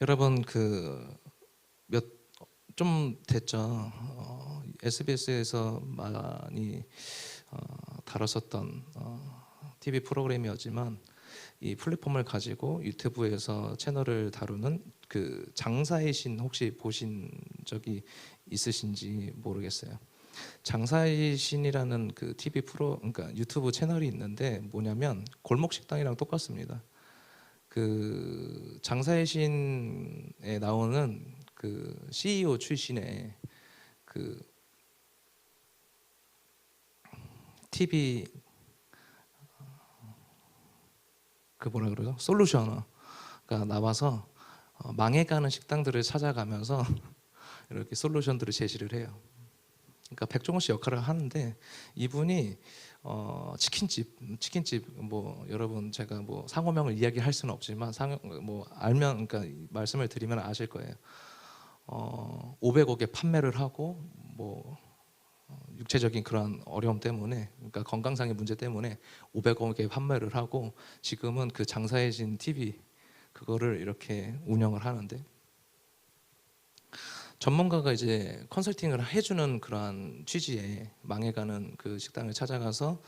여러분 몇 좀 됐죠. SBS에서 많이 다뤘었던 TV 프로그램이었지만 이 플랫폼을 가지고 유튜브에서 채널을 다루는 그 장사의 신 혹시 보신 적이 있으신지 모르겠어요. 장사의 신이라는 그 TV 그러니까 유튜브 채널이 있는데 뭐냐면 골목 식당이랑 똑같습니다. 그 장사의 신에 나오는 그 CEO 출신의 그 TV 그 뭐라 그러죠? 솔루셔너가 나와서 망해가는 식당들을 찾아가면서 이렇게 솔루션들을 제시를 해요. 그러니까 백종원 씨 역할을 하는데 이분이 치킨집 뭐 여러분 제가 뭐 상호명을 이야기할 수는 없지만 뭐 알면 그러니까 말씀을 드리면 아실 거예요. 500억에 판매를 하고 뭐 육체적인 그런 어려움 때문에 그러니까 건강상의 문제 때문에 500억에 판매를 하고 지금은 그 장사의 신 TV 그거를 이렇게 운영을 하는데 전문가가 이제 컨설팅을 해주는 그러한 취지에 망해가는 그 식당을 찾아가서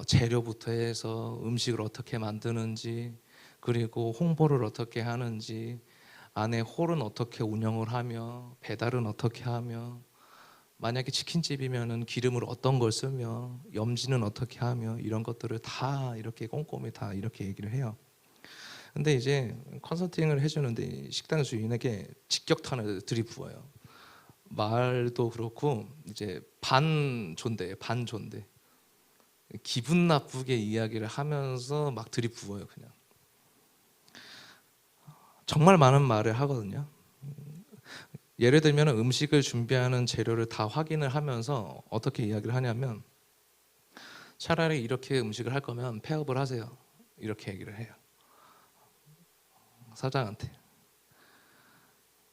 재료부터 해서 음식을 어떻게 만드는지 그리고 홍보를 어떻게 하는지 안에 홀은 어떻게 운영을 하며 배달은 어떻게 하며 만약에 치킨집이면은 기름을 어떤 걸 쓰며 염지는 어떻게 하며 이런 것들을 다 이렇게 꼼꼼히 다 이렇게 얘기를 해요. 근데 이제 컨설팅을 해주는데 식당 주인에게 직격탄을 들이부어요. 말도 그렇고 이제 반존대예요. 반존대. 기분 나쁘게 이야기를 하면서 막 들이부어요. 그냥 정말 많은 말을 하거든요. 예를 들면 음식을 준비하는 재료를 다 확인을 하면서 어떻게 이야기를 하냐면 차라리 이렇게 음식을 할 거면 폐업을 하세요. 이렇게 얘기를 해요. 사장한테.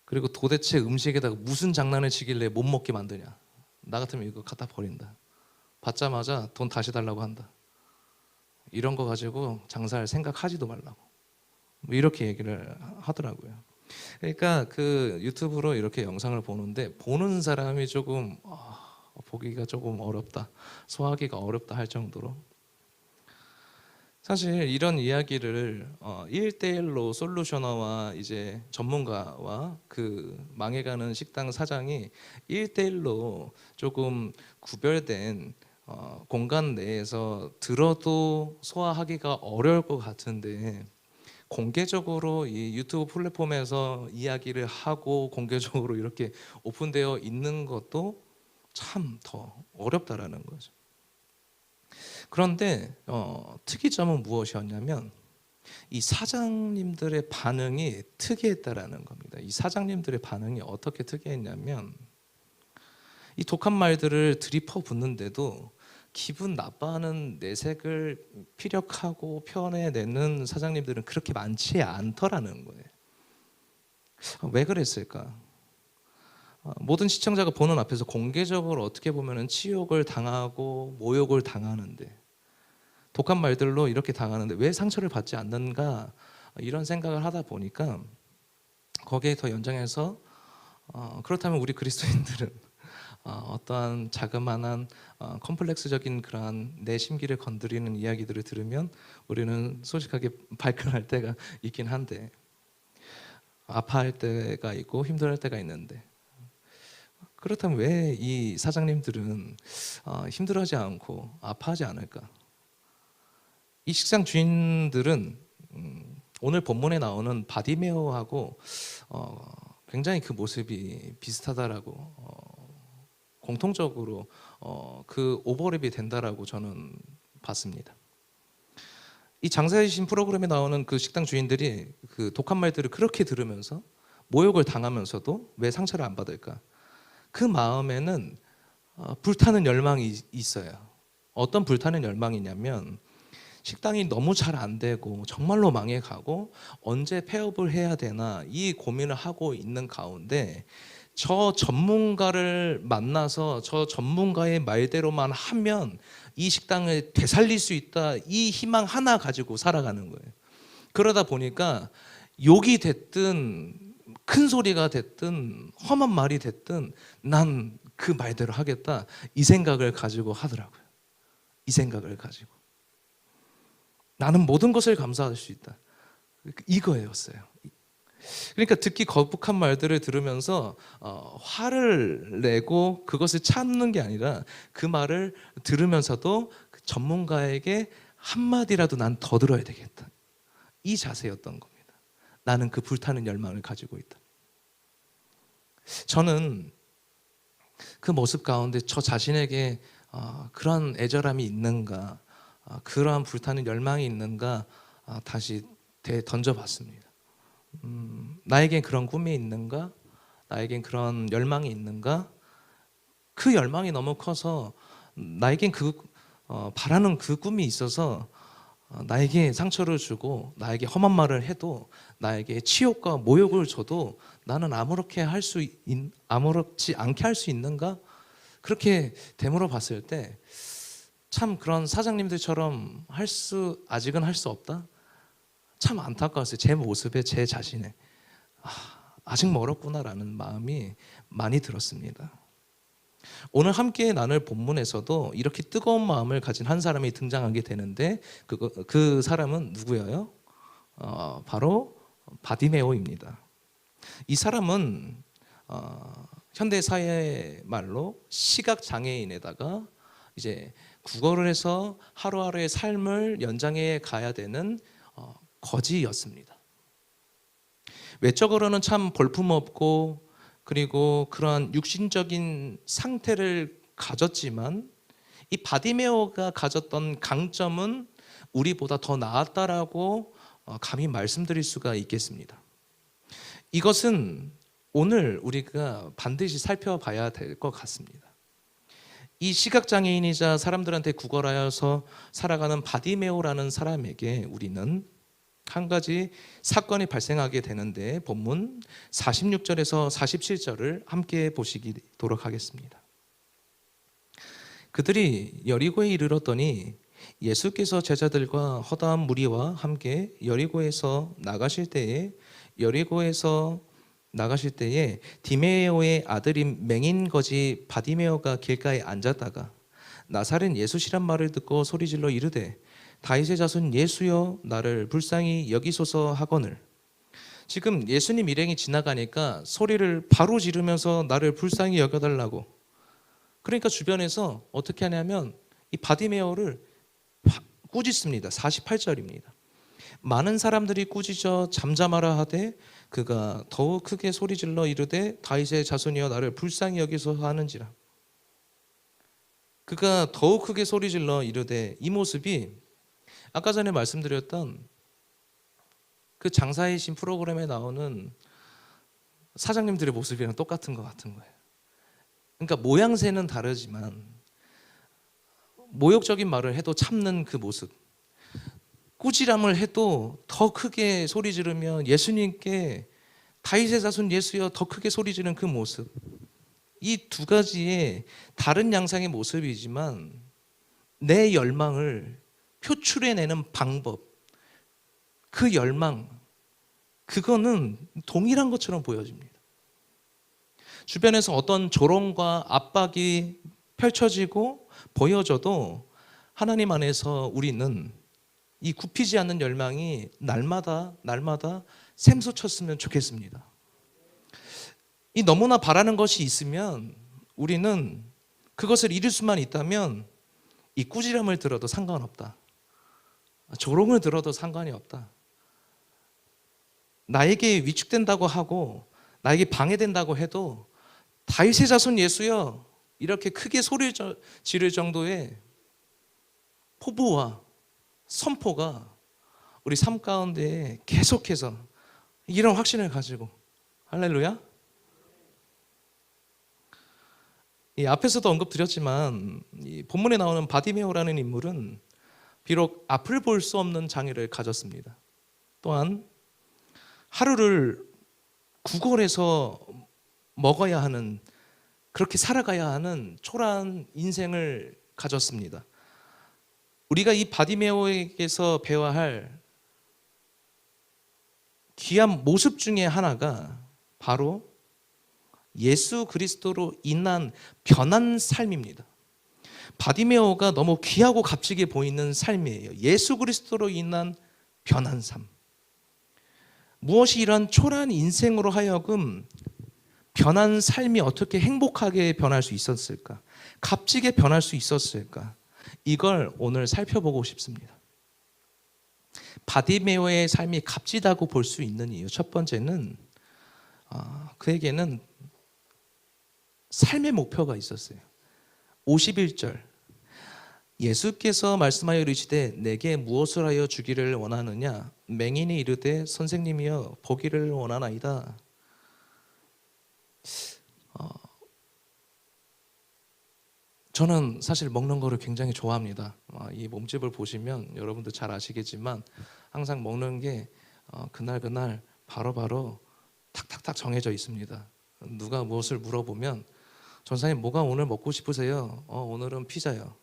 그리고 도대체 음식에다가 무슨 장난을 치길래 못 먹게 만드냐. 나 같으면 이거 갖다 버린다. 받자마자 돈 다시 달라고 한다. 이런 거 가지고 장사할 생각하지도 말라고. 뭐 이렇게 얘기를 하더라고요. 그러니까 그 유튜브로 이렇게 영상을 보는데 보는 사람이 조금 보기가 조금 어렵다. 소화하기가 어렵다 할 정도로 사실 이런 이야기를 1대1로 솔루셔너와 이제 전문가와 그 망해가는 식당 사장이 1대1로 조금 구별된 공간 내에서 들어도 소화하기가 어려울 것 같은데 공개적으로 이 유튜브 플랫폼에서 이야기를 하고 공개적으로 이렇게 오픈되어 있는 것도 참 더 어렵다라는 거죠. 그런데 특이점은 무엇이었냐면 이 사장님들의 반응이 특이했다라는 겁니다. 이 사장님들의 반응이 어떻게 특이했냐면 이 독한 말들을 들이퍼 붓는데도 기분 나빠하는 내색을 피력하고 표현해내는 사장님들은 그렇게 많지 않더라는 거예요. 왜 그랬을까? 모든 시청자가 보는 앞에서 공개적으로 어떻게 보면 치욕을 당하고 모욕을 당하는데 독한 말들로 이렇게 당하는데 왜 상처를 받지 않는가 이런 생각을 하다 보니까 거기에 더 연장해서 그렇다면 우리 그리스도인들은 어떠한 자그마한 컴플렉스적인 그러한 내 심기를 건드리는 이야기들을 들으면 우리는 솔직하게 발끈할 때가 있긴 한데 아파할 때가 있고 힘들할 때가 있는데 그렇다면 왜 이 사장님들은 힘들어하지 않고 아파하지 않을까? 이 식당 주인들은 오늘 본문에 나오는 바디메오하고 굉장히 그 모습이 비슷하다라고 공통적으로 그 오버랩이 된다라고 저는 봤습니다. 이 장사의 신 프로그램에 나오는 그 식당 주인들이 그 독한 말들을 그렇게 들으면서 모욕을 당하면서도 왜 상처를 안 받을까? 그 마음에는 불타는 열망이 있어요. 어떤 불타는 열망이냐면 식당이 너무 잘 안 되고 정말로 망해가고 언제 폐업을 해야 되나 이 고민을 하고 있는 가운데 저 전문가를 만나서 저 전문가의 말대로만 하면 이 식당을 되살릴 수 있다 이 희망 하나 가지고 살아가는 거예요. 그러다 보니까 욕이 됐든 큰 소리가 됐든 험한 말이 됐든 난 그 말대로 하겠다, 이 생각을 가지고 하더라고요. 이 생각을 가지고 나는 모든 것을 감수할 수 있다, 이거였어요. 그러니까 듣기 거북한 말들을 들으면서 화를 내고 그것을 참는 게 아니라 그 말을 들으면서도 그 전문가에게 한마디라도 난 더 들어야 되겠다, 이 자세였던 겁니다. 나는 그 불타는 열망을 가지고 있다. 저는 그 모습 가운데 저 자신에게 그런 애절함이 있는가, 그러한 불타는 열망이 있는가, 다시 던져봤습니다. 나에겐 그런 꿈이 있는가? 나에겐 그런 열망이 있는가? 그 열망이 너무 커서 나에겐 바라는 그 꿈이 있어서 나에게 상처를 주고 나에게 험한 말을 해도 나에게 치욕과 모욕을 줘도 나는 아무렇지 않게 할 수 있는가? 그렇게 되물어 봤을 때 참 그런 사장님들처럼 아직은 할 수 없다? 참 안타까웠어요. 제 모습에 제 자신에 아직 멀었구나라는 마음이 많이 들었습니다. 오늘 함께 나눌 본문에서도 이렇게 뜨거운 마음을 가진 한 사람이 등장하게 되는데 그 사람은 누구예요? 바로 바디메오입니다. 이 사람은 현대 사회 말로 시각 장애인에다가 이제 구걸을 해서 하루하루의 삶을 연장해 가야 되는 거지였습니다. 외적으로는 참 볼품없고 그리고 그러한 육신적인 상태를 가졌지만 이 바디메오가 가졌던 강점은 우리보다 더 나았다라고 감히 말씀드릴 수가 있겠습니다. 이것은 오늘 우리가 반드시 살펴봐야 될 것 같습니다. 이 시각장애인이자 사람들한테 구걸하여서 살아가는 바디메오라는 사람에게 우리는 한 가지 사건이 발생하게 되는데 본문 46절에서 47절을 함께 보시도록 하겠습니다. 그들이 여리고에 이르렀더니 예수께서 제자들과 허다한 무리와 함께 여리고에서 나가실 때에 디메오의 아들인 맹인 거지 바디메오가 길가에 앉았다가 나사렛 예수시란 말을 듣고 소리질러 이르되 다윗의 자손 예수여 나를 불쌍히 여기소서 하거늘. 지금 예수님 일행이 지나가니까 소리를 바로 지르면서 나를 불쌍히 여겨달라고. 그러니까 주변에서 어떻게 하냐면 이 바디메오를 꾸짖습니다. 48절입니다. 많은 사람들이 꾸짖어 잠잠하라 하되 그가 더욱 크게 소리질러 이르되 다윗의 자손이여 나를 불쌍히 여기소서 하는지라. 그가 더욱 크게 소리질러 이르되, 이 모습이 아까 전에 말씀드렸던 그 장사의 신 프로그램에 나오는 사장님들의 모습이랑 똑같은 것 같은 거예요. 그러니까 모양새는 다르지만 모욕적인 말을 해도 참는 그 모습, 꾸지람을 해도 더 크게 소리 지르며 예수님께 다윗의 자손 예수여 더 크게 소리 지르는 그 모습, 이 두 가지의 다른 양상의 모습이지만 내 열망을 표출해내는 방법, 그 열망, 그거는 동일한 것처럼 보여집니다. 주변에서 어떤 조롱과 압박이 펼쳐지고 보여져도 하나님 안에서 우리는 이 굽히지 않는 열망이 날마다 샘솟쳤으면 좋겠습니다. 이 너무나 바라는 것이 있으면 우리는 그것을 이룰 수만 있다면 이 꾸지람을 들어도 상관없다, 조롱을 들어도 상관이 없다, 나에게 위축된다고 하고 나에게 방해된다고 해도 다윗의 자손 예수여 이렇게 크게 소리 지를 정도의 포부와 선포가 우리 삶 가운데 계속해서 이런 확신을 가지고, 할렐루야. 이 앞에서도 언급드렸지만 이 본문에 나오는 바디메오라는 인물은 비록 앞을 볼 수 없는 장애를 가졌습니다. 또한 하루를 구걸해서 먹어야 하는, 그렇게 살아가야 하는 초라한 인생을 가졌습니다. 우리가 이 바디메오에게서 배워야 할 귀한 모습 중에 하나가 바로 예수 그리스도로 인한 변한 삶입니다. 바디메오가 너무 귀하고 값지게 보이는 삶이에요. 예수 그리스도로 인한 변한 삶. 무엇이 이런 초라한 인생으로 하여금 변한 삶이 어떻게 행복하게 변할 수 있었을까? 값지게 변할 수 있었을까? 이걸 오늘 살펴보고 싶습니다. 바디메오의 삶이 값지다고 볼 수 있는 이유, 첫 번째는 그에게는 삶의 목표가 있었어요. 51절, 예수께서 말씀하여 이르시되 내게 무엇을 하여 주기를 원하느냐? 맹인이 이르되 선생님이여 보기를 원하나이다. 저는 사실 먹는 거를 굉장히 좋아합니다. 이 몸집을 보시면 여러분도 잘 아시겠지만 항상 먹는 게 그날 바로바로 탁탁탁 정해져 있습니다. 누가 무엇을 물어보면 전사님 뭐가 오늘 먹고 싶으세요? 오늘은 피자요.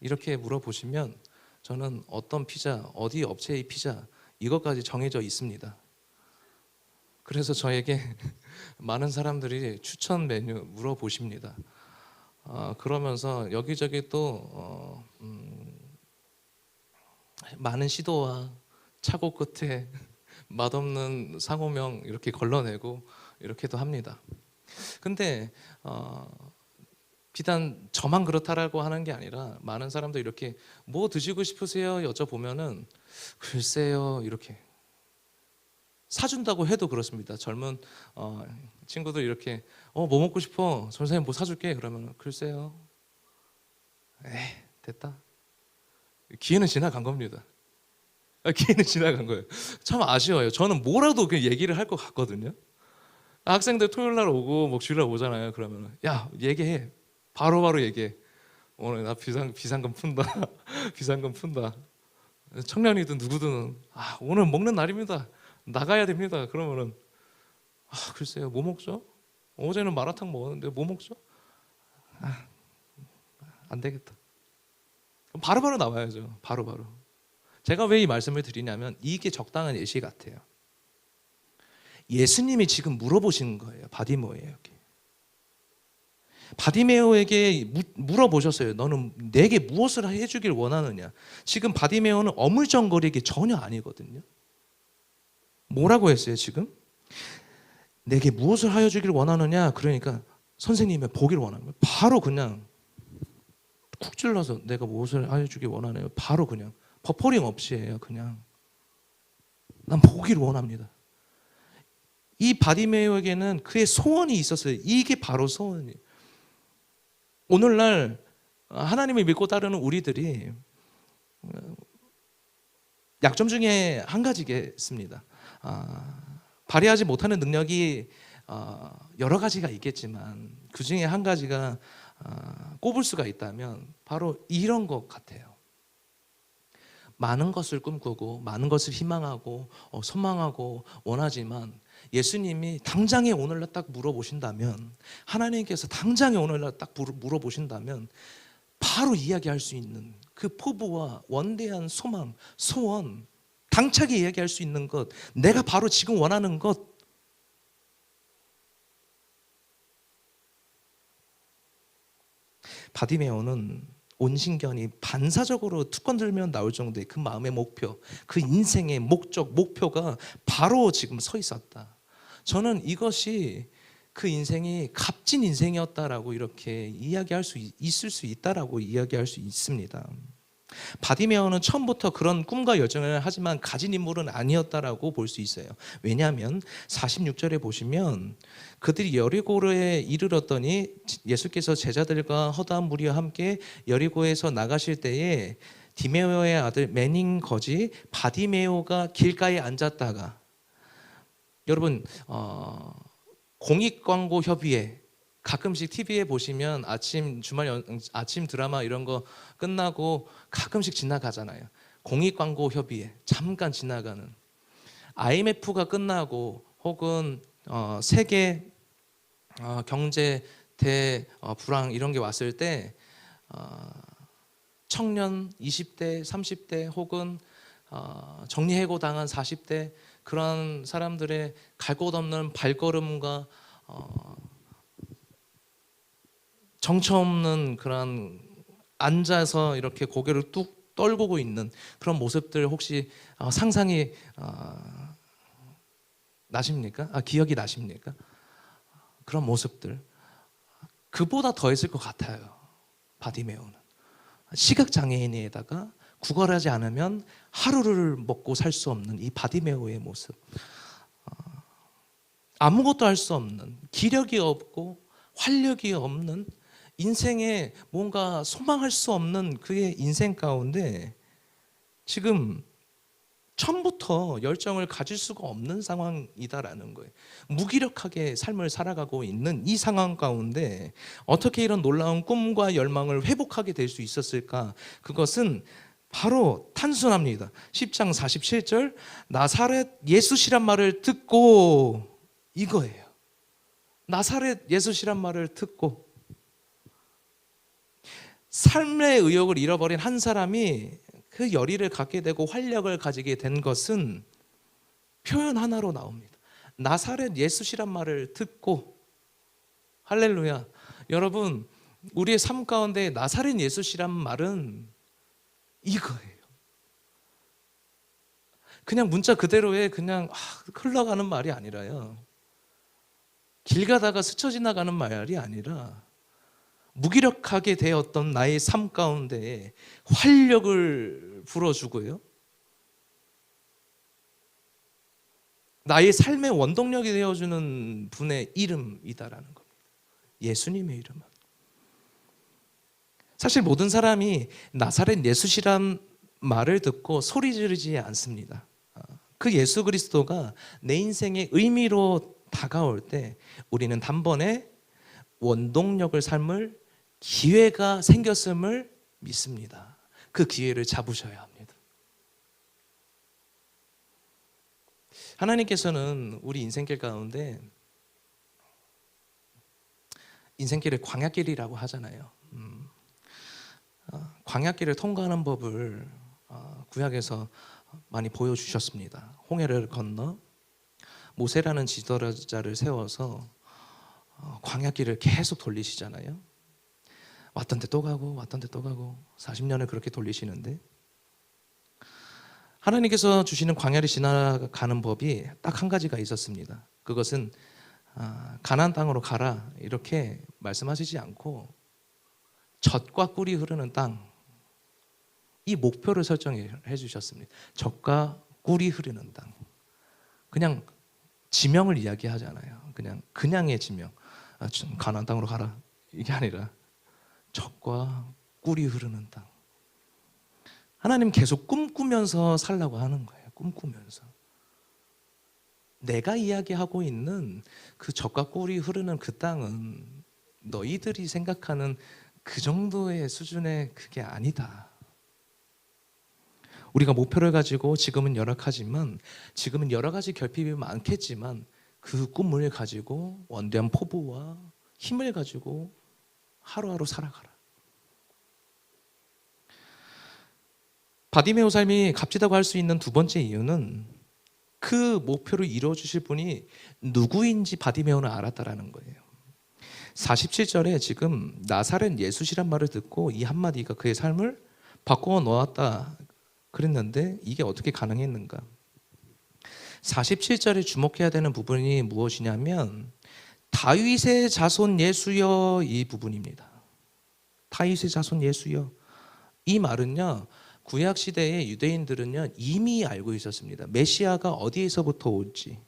이렇게 물어보시면 저는 어떤 피자, 어디 업체의 피자 이것까지 정해져 있습니다. 그래서 저에게 많은 사람들이 추천 메뉴 물어보십니다. 그러면서 여기저기 또 많은 시도와 착오 끝에 맛없는 상호명 이렇게 걸러내고 이렇게도 합니다. 근데 비단 저만 그렇다라고 하는 게 아니라 많은 사람들 이렇게 뭐 드시고 싶으세요? 여쭤보면은 글쎄요 이렇게 사준다고 해도 그렇습니다. 젊은 친구들 이렇게 뭐 먹고 싶어? 선생님 뭐 사줄게? 그러면 글쎄요. 됐다. 기회는 지나간 겁니다. 기회는 지나간 거예요. 참 아쉬워요. 저는 뭐라도 그 얘기를 할 것 같거든요. 학생들 토요일 날 오고 뭐 주일 날 오잖아요. 그러면 야 얘기해. 바로바로 얘기해. 오늘 나 비상금 푼다. 비상금 푼다. 청년이든 누구든 오늘 먹는 날입니다. 나가야 됩니다. 그러면은 글쎄요 뭐 먹죠? 어제는 마라탕 먹었는데 뭐 먹죠? 안 되겠다. 바로바로 나와야죠. 바로바로. 제가 왜 이 말씀을 드리냐면 이게 적당한 예시 같아요. 예수님이 지금 물어보시는 거예요. 바디메오에게. 바디메오에게 물어보셨어요. 너는 내게 무엇을 해주길 원하느냐? 지금 바디메오는 어물쩡거리기 전혀 아니거든요. 뭐라고 했어요 지금? 내게 무엇을 하여 주길 원하느냐? 그러니까 선생님의 보기를 원하는 거예요. 바로 그냥 쿡 찔러서 내가 무엇을 하여 주길 원하네요. 바로 그냥 버퍼링 없이 해요. 그냥 난 보기를 원합니다. 이 바디메오에게는 그의 소원이 있었어요. 이게 바로 소원이에요. 오늘날 하나님을 믿고 따르는 우리들이 약점 중에 한 가지겠습니다. 발휘하지 못하는 능력이 여러 가지가 있겠지만 그 중에 한 가지가 꼽을 수가 있다면 바로 이런 것 같아요. 많은 것을 꿈꾸고 많은 것을 희망하고 소망하고 원하지만 예수님이 당장에 오늘날 딱 물어보신다면, 하나님께서 당장에 오늘날 딱 물어보신다면 바로 이야기할 수 있는 그 포부와 원대한 소망, 소원, 당차게 이야기할 수 있는 것, 내가 바로 지금 원하는 것, 바디메오는 온신견이 반사적으로 툭 건들면 나올 정도의 그 마음의 목표, 그 인생의 목적, 목표가 바로 지금 서 있었다. 저는 이것이 그 인생이 값진 인생이었다라고 이렇게 이야기할 수 있을 수 있다라고 이야기할 수 있습니다. 바디메오는 처음부터 그런 꿈과 열정을 하지만 가진 인물은 아니었다라고 볼 수 있어요. 왜냐하면 46절에 보시면 그들이 여리고에 이르렀더니 예수께서 제자들과 허다한 무리와 함께 여리고에서 나가실 때에 디메오의 아들 매닝 거지 바디메오가 길가에 앉았다가, 여러분 공익광고협의회 가끔씩 TV에 보시면 아침 드라마 이런 거 끝나고 가끔씩 지나가잖아요. 공익광고협의회 잠깐 지나가는, IMF가 끝나고 혹은 세계 경제 대불황 이런 게 왔을 때 청년 20대, 30대 혹은 정리해고 당한 40대 그런 사람들의 갈 곳 없는 발걸음과 정처 없는 그런 앉아서 이렇게 고개를 뚝 떨구고 있는 그런 모습들 혹시 상상이 나십니까? 기억이 나십니까? 그런 모습들 그보다 더했을 것 같아요. 바디메오는 시각장애인에다가 구걸하지 않으면 하루를 먹고 살 수 없는 이 바디메오의 모습, 아무것도 할 수 없는, 기력이 없고 활력이 없는, 인생에 뭔가 소망할 수 없는 그의 인생 가운데 지금 처음부터 열정을 가질 수가 없는 상황이다라는 거예요. 무기력하게 삶을 살아가고 있는 이 상황 가운데 어떻게 이런 놀라운 꿈과 열망을 회복하게 될 수 있었을까? 그것은 바로 단순합니다. 10장 47절 나사렛 예수시란 말을 듣고 이거예요. 나사렛 예수시란 말을 듣고 삶의 의욕을 잃어버린 한 사람이 그 열의를 갖게 되고 활력을 가지게 된 것은 표현 하나로 나옵니다. 나사렛 예수시란 말을 듣고 할렐루야. 여러분 우리의 삶 가운데 나사렛 예수시란 말은 이거예요. 그냥 문자 그대로의 그냥 흘러가는 말이 아니라요. 길 가다가 스쳐 지나가는 말이 아니라 무기력하게 되었던 나의 삶 가운데 활력을 불어주고요. 나의 삶의 원동력이 되어주는 분의 이름이다라는 겁니다. 예수님의 이름은. 사실 모든 사람이 나사렛 예수시란 말을 듣고 소리 지르지 않습니다. 그 예수 그리스도가 내 인생의 의미로 다가올 때 우리는 단번에 원동력을 삶을 기회가 생겼음을 믿습니다. 그 기회를 잡으셔야 합니다. 하나님께서는 우리 인생길 가운데 인생길을 광야길이라고 하잖아요. 광야길을 통과하는 법을 구약에서 많이 보여주셨습니다. 홍해를 건너 모세라는 지도자를 세워서 광야길을 계속 돌리시잖아요. 왔던 데 또 가고 왔던 데 또 가고 40년을 그렇게 돌리시는데 하나님께서 주시는 광야를 지나가는 법이 딱 한 가지가 있었습니다. 그것은 가나안 땅으로 가라 이렇게 말씀하시지 않고 젖과 꿀이 흐르는 땅, 이 목표를 설정해 주셨습니다. 젖과 꿀이 흐르는 땅. 그냥 지명을 이야기하잖아요. 그냥의 지명. 가나안 땅으로 가라 이게 아니라 젖과 꿀이 흐르는 땅. 하나님 계속 꿈꾸면서 살라고 하는 거예요. 꿈꾸면서. 내가 이야기하고 있는 그 젖과 꿀이 흐르는 그 땅은 너희들이 생각하는 그 정도의 수준의 그게 아니다. 우리가 목표를 가지고 지금은 열악하지만 지금은 여러 가지 결핍이 많겠지만 그 꿈을 가지고 원대한 포부와 힘을 가지고 하루하루 살아가라. 바디메오 삶이 값지다고 할 수 있는 두 번째 이유는 그 목표를 이루어 주실 분이 누구인지 바디메오는 알았다라는 거예요. 47절에 지금 나사렛 예수시란 말을 듣고 이 한마디가 그의 삶을 바꾸어 놓았다 그랬는데 이게 어떻게 가능했는가? 47절에 주목해야 되는 부분이 무엇이냐면 다윗의 자손 예수여 이 부분입니다. 다윗의 자손 예수여. 이 말은요 구약 시대의 유대인들은요 이미 알고 있었습니다. 메시아가 어디에서부터 올지,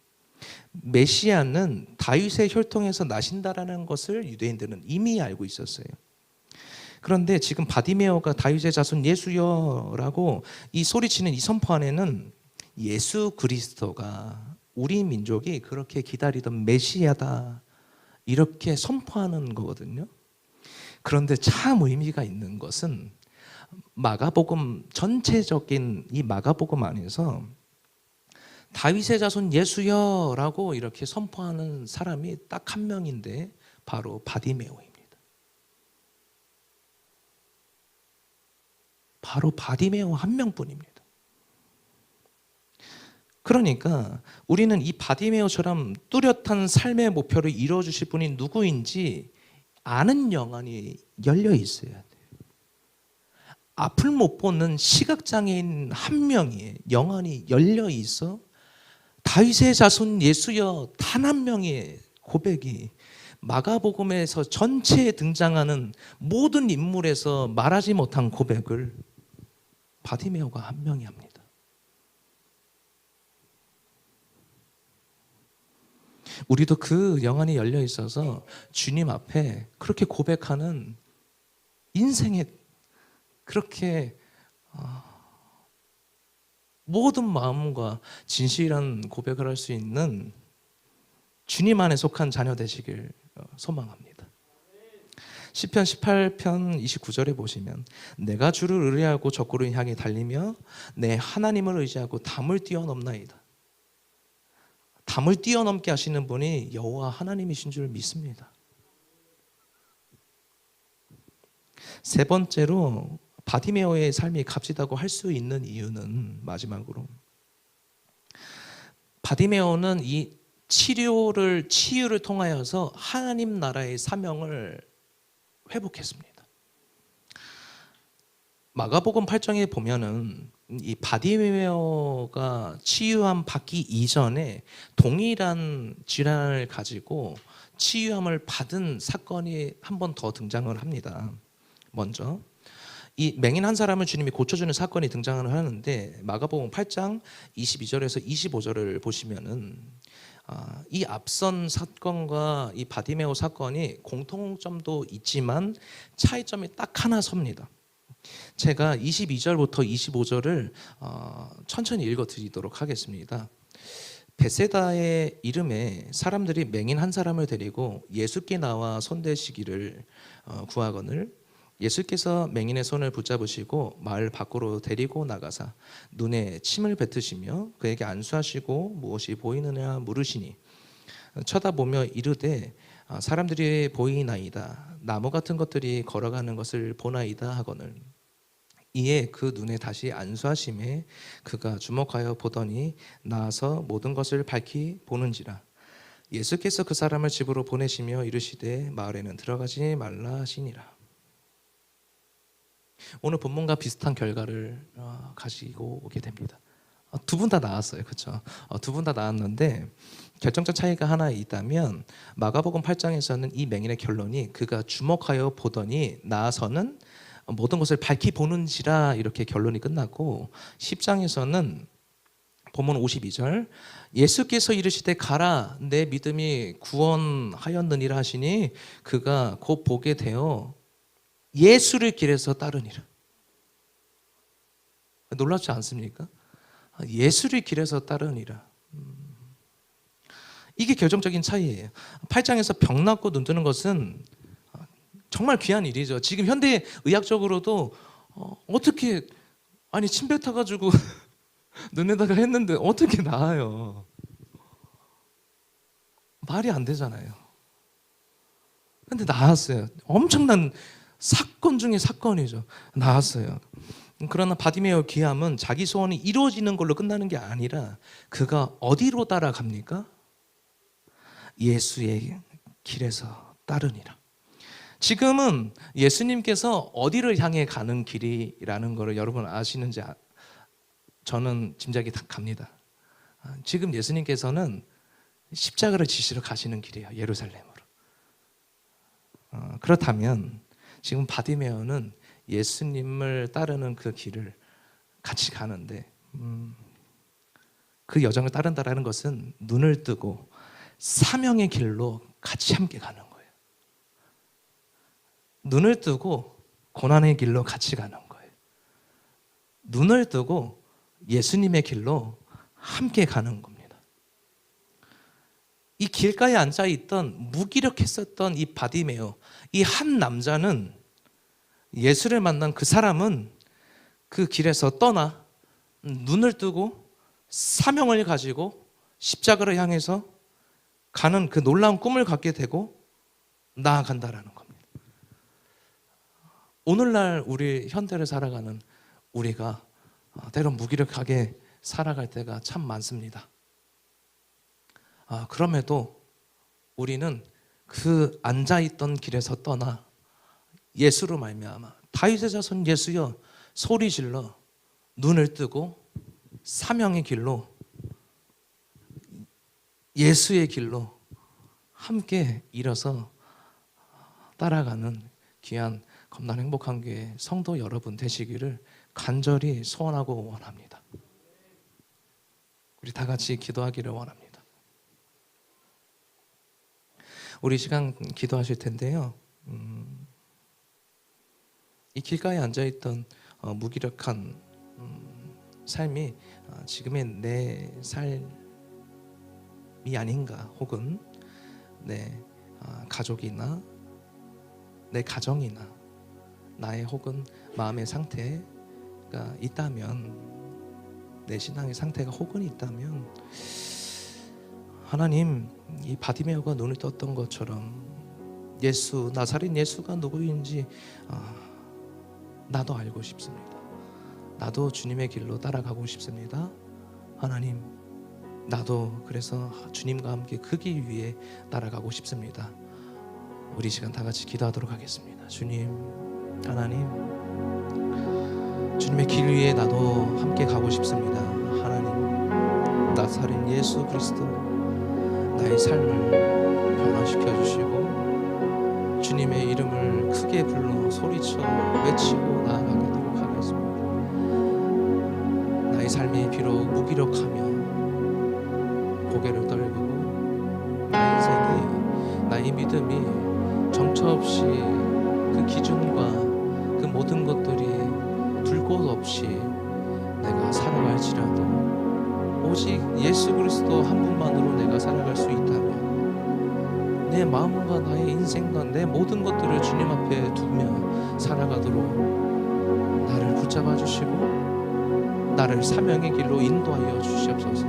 메시아는 다윗의 혈통에서 나신다라는 것을 유대인들은 이미 알고 있었어요. 그런데 지금 바디메오가 다윗의 자손 예수여라고 이 소리치는 이 선포 안에는 예수 그리스도가 우리 민족이 그렇게 기다리던 메시아다 이렇게 선포하는 거거든요. 그런데 참 의미가 있는 것은 마가복음 전체적인 이 마가복음 안에서 다윗의 자손 예수여라고 이렇게 선포하는 사람이 딱 한 명인데 바로 바디메오입니다. 바로 바디메오 한 명뿐입니다. 그러니까 우리는 이 바디메오처럼 뚜렷한 삶의 목표를 이루어 주실 분이 누구인지 아는 영안이 열려 있어야 돼요. 앞을 못 보는 시각장애인 한 명이 영안이 열려 있어 다윗의 자손 예수여 단 한 명의 고백이 마가복음에서 전체에 등장하는 모든 인물에서 말하지 못한 고백을 바디메오가 한 명이 합니다. 우리도 그 영안이 열려 있어서 주님 앞에 그렇게 고백하는 인생의 그렇게 모든 마음과 진실한 고백을 할 수 있는 주님 안에 속한 자녀 되시길 소망합니다. 시편 18편 29절에 보시면 내가 주를 의뢰하고 적구를 향해 달리며 내 하나님을 의지하고 담을 뛰어넘나이다. 담을 뛰어넘게 하시는 분이 여호와 하나님이신 줄 믿습니다. 세 번째로 바디메오의 삶이 값지다고 할 수 있는 이유는 마지막으로 바디메오는 이 치유를 통하여서 하나님 나라의 사명을 회복했습니다. 마가복음 8장에 보면은 이 바디메오가 치유함 받기 이전에 동일한 질환을 가지고 치유함을 받은 사건이 한 번 더 등장을 합니다. 먼저 이 맹인 한 사람을 주님이 고쳐주는 사건이 등장을 하는데 마가복음 8장 22절에서 25절을 보시면은 이 앞선 사건과 이 바디메오 사건이 공통점도 있지만 차이점이 딱 하나 섭니다. 제가 22절부터 25절을 천천히 읽어드리도록 하겠습니다. 베세다의 이름에 사람들이 맹인 한 사람을 데리고 예수께 나와 손대시기를 구하거늘 예수께서 맹인의 손을 붙잡으시고 마을 밖으로 데리고 나가사 눈에 침을 뱉으시며 그에게 안수하시고 무엇이 보이느냐 물으시니 쳐다보며 이르되 사람들이 보이나이다. 나무 같은 것들이 걸어가는 것을 보나이다 하거늘 이에 그 눈에 다시 안수하심에 그가 주목하여 보더니 나아서 모든 것을 밝히 보는지라. 예수께서 그 사람을 집으로 보내시며 이르시되 마을에는 들어가지 말라 하시니라. 오늘 본문과 비슷한 결과를 가지고 오게 됩니다. 두 분 다 나왔어요. 그렇죠? 두 분 다 나왔는데 결정적 차이가 하나 있다면 마가복음 8장에서는 이 맹인의 결론이 그가 주목하여 보더니 나아서는 모든 것을 밝히 보는지라 이렇게 결론이 끝났고 10장에서는 본문 52절 예수께서 이르시되 가라 내 믿음이 구원하였느니라 하시니 그가 곧 보게 되어 예수를 길에서 따르니라. 놀랍지 않습니까? 예수를 길에서 따르니라. 이게 결정적인 차이예요. 8장에서 병 낫고 눈 뜨는 것은 정말 귀한 일이죠. 지금 현대 의학적으로도 어떻게 침 뱉어가지고 눈에다가 했는데 어떻게 나아요? 말이 안 되잖아요. 근데 나았어요. 엄청난 사건 중에 사건이죠. 나았어요. 그러나 바디메오 귀함은 자기 소원이 이루어지는 걸로 끝나는 게 아니라 그가 어디로 따라갑니까? 예수의 길에서 따르니라. 지금은 예수님께서 어디를 향해 가는 길이라는 것을 여러분 아시는지 저는 짐작이 갑니다. 지금 예수님께서는 십자가를 지시러 가시는 길이에요. 예루살렘으로. 그렇다면 지금 바디메오는 예수님을 따르는 그 길을 같이 가는데 그 여정을 따른다는 것은 눈을 뜨고 사명의 길로 같이 함께 가는 거예요. 눈을 뜨고 고난의 길로 같이 가는 거예요. 눈을 뜨고 예수님의 길로 함께 가는 겁니다. 이 길가에 앉아있던 무기력했었던 이 바디메오, 이 한 남자는 예수를 만난 그 사람은 그 길에서 떠나 눈을 뜨고 사명을 가지고 십자가를 향해서 가는 그 놀라운 꿈을 갖게 되고 나아간다라는 겁니다. 오늘날 우리 현대를 살아가는 우리가 때론 무기력하게 살아갈 때가 참 많습니다. 그럼에도 우리는 그 앉아있던 길에서 떠나 예수로 말미암아 다윗의 자손 예수여 소리 질러 눈을 뜨고 사명의 길로, 예수의 길로 함께 일어서 따라가는 귀한 겁난 행복한 교회 성도 여러분 되시기를 간절히 소원하고 원합니다. 우리 다 같이 기도하기를 원합니다. 우리 시간 기도하실 텐데요. 이 길가에 앉아있던 무기력한 삶이 지금의 내 삶이 아닌가, 혹은 내 가족이나 내 가정이나 나의 혹은 마음의 상태가 있다면, 내 신앙의 상태가 혹은 있다면, 하나님, 이 바디메오가 눈을 떴던 것처럼 예수, 나사렛 예수가 누구인지 나도 알고 싶습니다. 나도 주님의 길로 따라가고 싶습니다. 하나님, 나도 그래서 주님과 함께 그 길 위에 따라가고 싶습니다. 우리 시간 다 같이 기도하도록 하겠습니다. 주님, 하나님, 주님의 길 위에 나도 함께 가고 싶습니다. 하나님, 나사렛 예수 그리스도 나의 삶을 변화시켜 주시고 주님의 이름을 크게 불러 소리쳐 외치고 나아가도록 하겠습니다. 나의 삶이 비록 무기력하며 고개를 떨구고 나의 인생이, 나의 믿음이 정처 없이 그 기준과 그 모든 것들이 둘 곳 없이 내가 살아갈지라도 오직 예수 그리스도 한 분만으로 내가 살아갈 수 있다면 내 마음과 나의 인생과 내 모든 것들을 주님 앞에 두며 살아가도록 나를 붙잡아 주시고 나를 사명의 길로 인도하여 주시옵소서.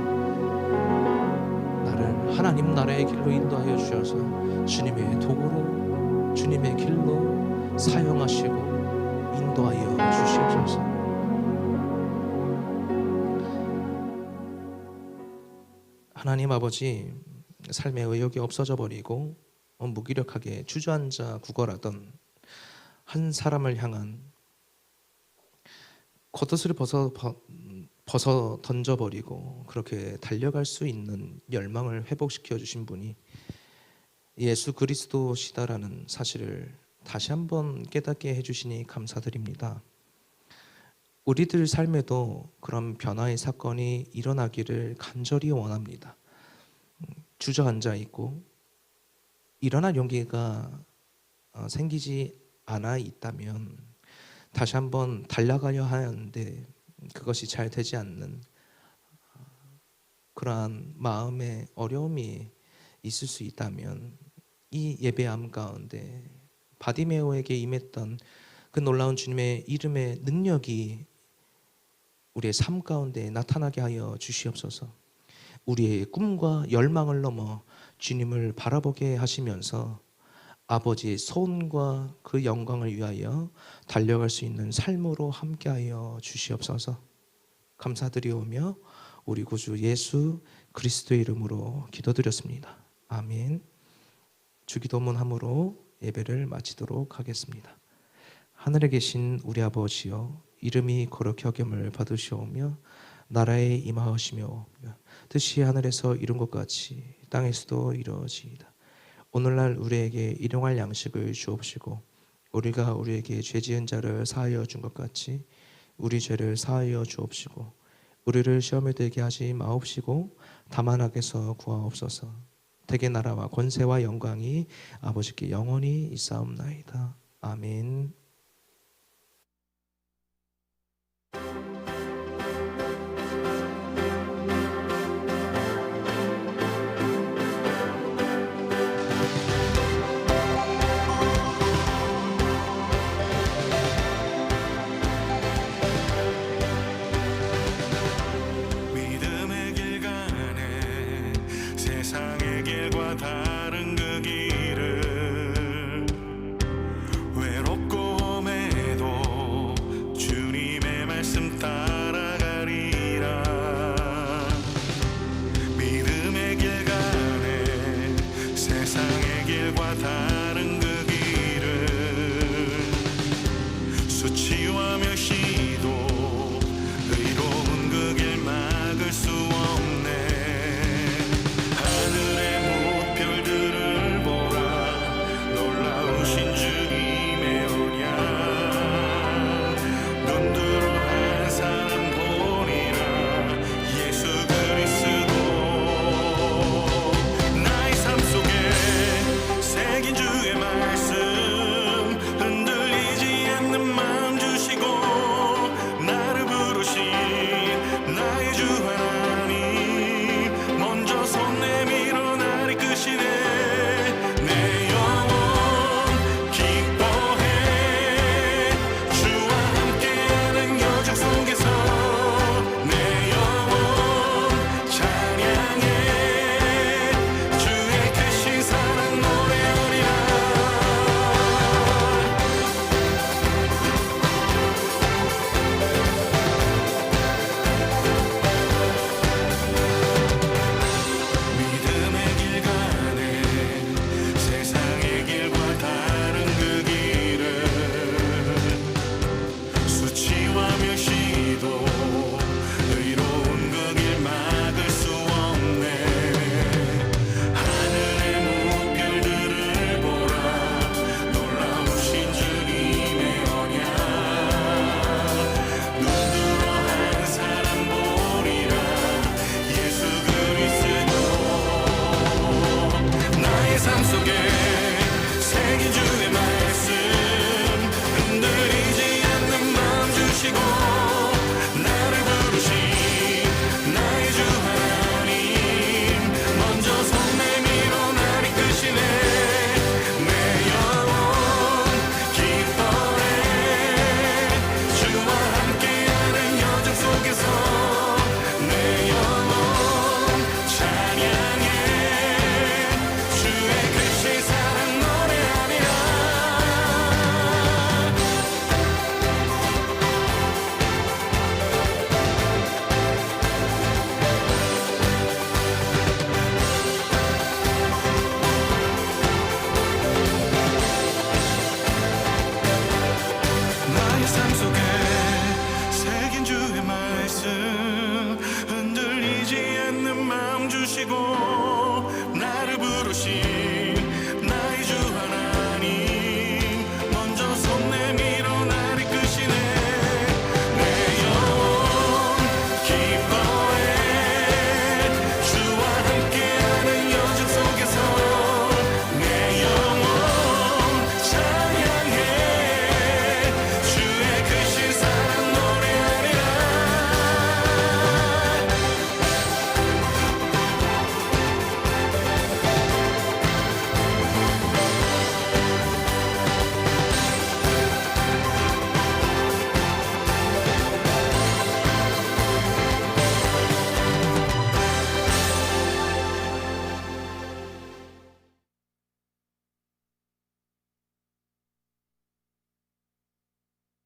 나를 하나님 나라의 길로 인도하여 주셔서 주님의 도구로, 주님의 길로 사용하시고 인도하여 주시옵소서. 하나님 아버지, 삶의 의욕이 없어져 버리고 무기력하게 주저앉아 구걸하던 한 사람을 향한 겉옷을 벗어 던져버리고 그렇게 달려갈 수 있는 열망을 회복시켜 주신 분이 예수 그리스도시다라는 사실을 다시 한번 깨닫게 해주시니 감사드립니다. 우리들 삶에도 그런 변화의 사건이 일어나기를 간절히 원합니다. 주저앉아 있고 일어날 용기가 생기지 않아 있다면 다시 한번 달려가려 하는데 그것이 잘 되지 않는 그러한 마음의 어려움이 있을 수 있다면 이 예배함 가운데 바디메오에게 임했던 그 놀라운 주님의 이름의 능력이 우리의 삶 가운데 나타나게 하여 주시옵소서. 우리의 꿈과 열망을 넘어 주님을 바라보게 하시면서 아버지의 소원과 그 영광을 위하여 달려갈 수 있는 삶으로 함께하여 주시옵소서. 감사드리오며 우리 구주 예수 그리스도의 이름으로 기도드렸습니다. 아멘. 주기도문 함으로 예배를 마치도록 하겠습니다. 하늘에 계신 우리 아버지여, 이름이 거룩히 여김을 받으시오며 나라에 임하시며 뜻이 하늘에서 이룬 것 같이 땅에서도 이루어지이다. 오늘날 우리에게 일용할 양식을 주옵시고 우리가 우리에게 죄 지은 자를 사하여 준 것 같이 우리 죄를 사하여 주옵시고 우리를 시험에 들게 하지 마옵시고 다만 악에서 구하옵소서. 대개 나라와 권세와 영광이 아버지께 영원히 있사옵나이다. 아멘. 다른 그 길을 외롭고 길과 다른